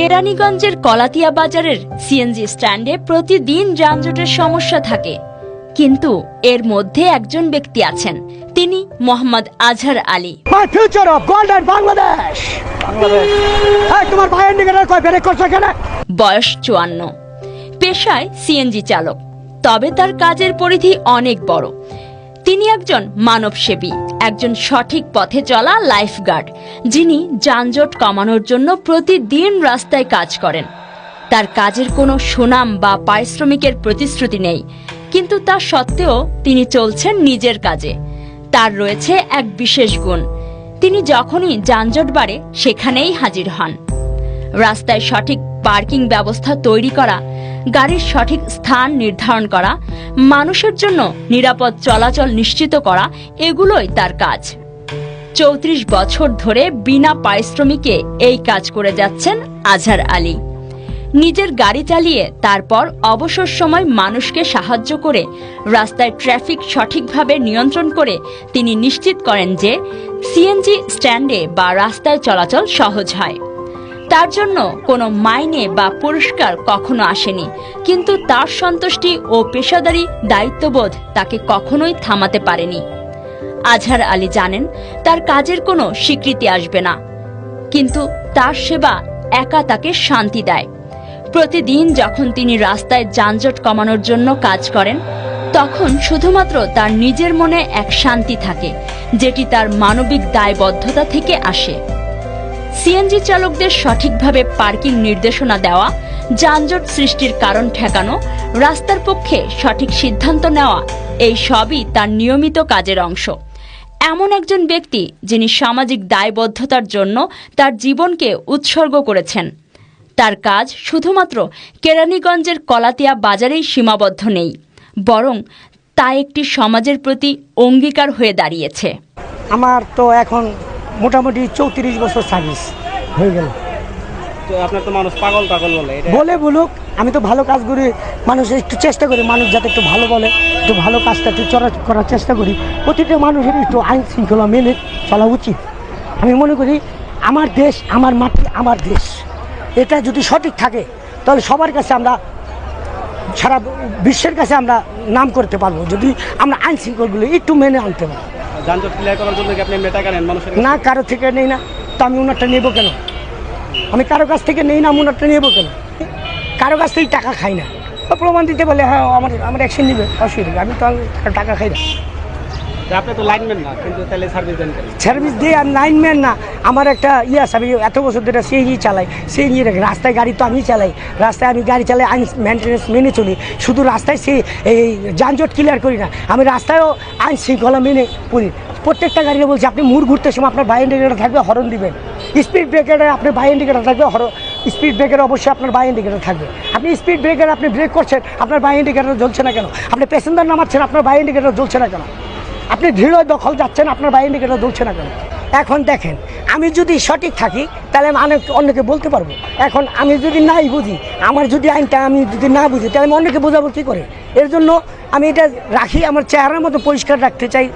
কেরানীগঞ্জের কলাতিয়া বাজারের সিএনজি স্ট্যান্ডে প্রতিদিন যানজটের সমস্যা থাকে, কিন্তু এর মধ্যে একজন ব্যক্তি আছেন, তিনি মোহাম্মদ আজহার আলী। বয়স 54, পেশায় সিএনজি চালক, তবে তার কাজের পরিধি অনেক বড়। তিনি একজন মানবসেবী, একজন সঠিক পথে চলা লাইফগার্ড, যিনি যানজট কমানোর জন্য প্রতিদিন রাস্তায় কাজ করেন। তার কাজের কোনো সুনাম বা পারিশ্রমিকের প্রতিশ্রুতি নেই, কিন্তু তা সত্ত্বেও তিনি চলছেন নিজের কাজে। তার রয়েছে এক বিশেষ গুণ, তিনি যখনই যানজট বাড়ে সেখানেই হাজির হন। রাস্তায় সঠিক পার্কিং ব্যবস্থা তৈরি করা, গাড়ির সঠিক স্থান নির্ধারণ করা, মানুষের জন্য নিরাপদ চলাচল নিশ্চিত করা, এগুলোই তার কাজ। 34 বছর ধরে বিনা পারিশ্রমিকে এই কাজ করে যাচ্ছেন আজহার আলী। নিজের গাড়ি চালিয়ে তারপর অবসর সময় মানুষকে সাহায্য করে রাস্তায় ট্রাফিক সঠিকভাবে নিয়ন্ত্রণ করে তিনি নিশ্চিত করেন যে সিএনজি স্ট্যান্ডে বা রাস্তায় চলাচল সহজ হয়। তার জন্য কোনো মাইনে বা পুরস্কার কখনো আসেনি, কিন্তু তার সন্তুষ্টি ও পেশাদারী দায়িত্ববোধ তাকে কখনোই থামাতে পারেনি। আজহার আলী জানেন তার কাজের কোনো স্বীকৃতি আসবে না, কিন্তু তার সেবা একা তাকে শান্তি দেয়। প্রতিদিন যখন তিনি রাস্তায় যানজট কমানোর জন্য কাজ করেন, তখন শুধুমাত্র তার নিজের মনে এক শান্তি থাকে, যেটি তার মানবিক দায়বদ্ধতা থেকে আসে। সিএনজি চালকদের সঠিকভাবে পার্কিং নির্দেশনা দেওয়া, যানজট সৃষ্টির কারণ ঠেকানো, রাস্তার পক্ষে সঠিক সিদ্ধান্ত নেওয়া, এই সবই তার নিয়মিত কাজের অংশ। এমন একজন ব্যক্তি যিনি সামাজিক দায়বদ্ধতার জন্য তার জীবনকে উৎসর্গ করেছেন। তার কাজ শুধুমাত্র কেরানীগঞ্জের কলাতিয়া বাজারেই সীমাবদ্ধ নেই, বরং তা একটি সমাজের প্রতি অঙ্গীকার হয়ে দাঁড়িয়েছে। আমার তো এখন মোটামুটি 34 বছর সার্ভিস হয়ে গেল। তো আপনার তো মানুষ পাগল পাগল বলে বলুক, আমি তো ভালো কাজ করি, মানুষ একটু চেষ্টা করি, মানুষ যাতে একটু ভালো বলে, একটু ভালো কাজটা একটু করার চেষ্টা করি। প্রতিটা মানুষের একটু আইন শৃঙ্খলা মেনে চলা উচিত। আমি মনে করি আমার দেশ, আমার মাটি, আমার দেশ, এটা যদি সঠিক থাকে তাহলে সবার কাছে আমরা, সারা বিশ্বের কাছে আমরা নাম করতে পারবো, যদি আমরা আইন শৃঙ্খলাগুলো একটু মেনে আনতে পারি। যানজট ক্লিয়ার করার জন্য কি আপনি টাকা নেন মানুষের? না, কারো থেকে নেই না, তো আমি ওনারটা নেব কেন? আমি কারো কাছ থেকে নেই না, ওনারটা নেব কেন? কারো কাছ থেকে টাকা খাই না, প্রমাণ দিতে বলে হ্যাঁ আমার অ্যাকশন নেবে, অসুবিধা। আমি তো টাকা খাই না। আপনি তো লাইনম্যান না, কিন্তু তাহলে সার্ভিস দেন কেন? সার্ভিস দিয়ে আমি লাইনম্যান না, আমার একটা আছে, আমি এত বছর ধরে সিএনজি চালাই, সিএনজি রাস্তায় গাড়ি তো আমি চালাই, রাস্তায় আমি গাড়ি চালাই, আইন মেনটেন্যান্স মেনে চলি। শুধু রাস্তায় এই যানজট ক্লিয়ার করি না, আমি রাস্তায়ও আইন শৃঙ্খলা মেনে করি। প্রত্যেকটা গাড়িতে বলছি আপনি মুড় ঘুরতে সময় আপনার বাই ইন্ডিকেটার থাকবে, হর্ন দিবেন। স্পিড ব্রেকারে আপনার বাই ইন্ডিকেটার থাকবে, স্পিড ব্রেকারে অবশ্যই আপনার বাই ইন্ডিকেটার থাকবে। আপনি স্পিড ব্রেকারে আপনি ব্রেক করছেন, আপনার বাই ইন্ডিকেটার জ্বলছে না কেন? আপনি প্যাসেঞ্জার নামাচ্ছেন, আপনার বাই ইন্ডিকেটার জ্বলছে না কেন? আপনি দৃঢ় দখল যাচ্ছেন, আপনার বাই ইন্ডিকেটার জ্বলছে না কেন? এখন দেখেন, আমি যদি সঠিক থাকি তাহলে আমি অন্যকে বলতে পারবো। এখন আমি যদি নাই বুঝি, আমার যদি আইনটা আমি যদি না বুঝি, তাহলে আমি অন্যকে বোঝাবো কী করে? এর জন্য আমি এটা রাখি, আমার চেহারার মতো পরিষ্কার রাখতে চাই।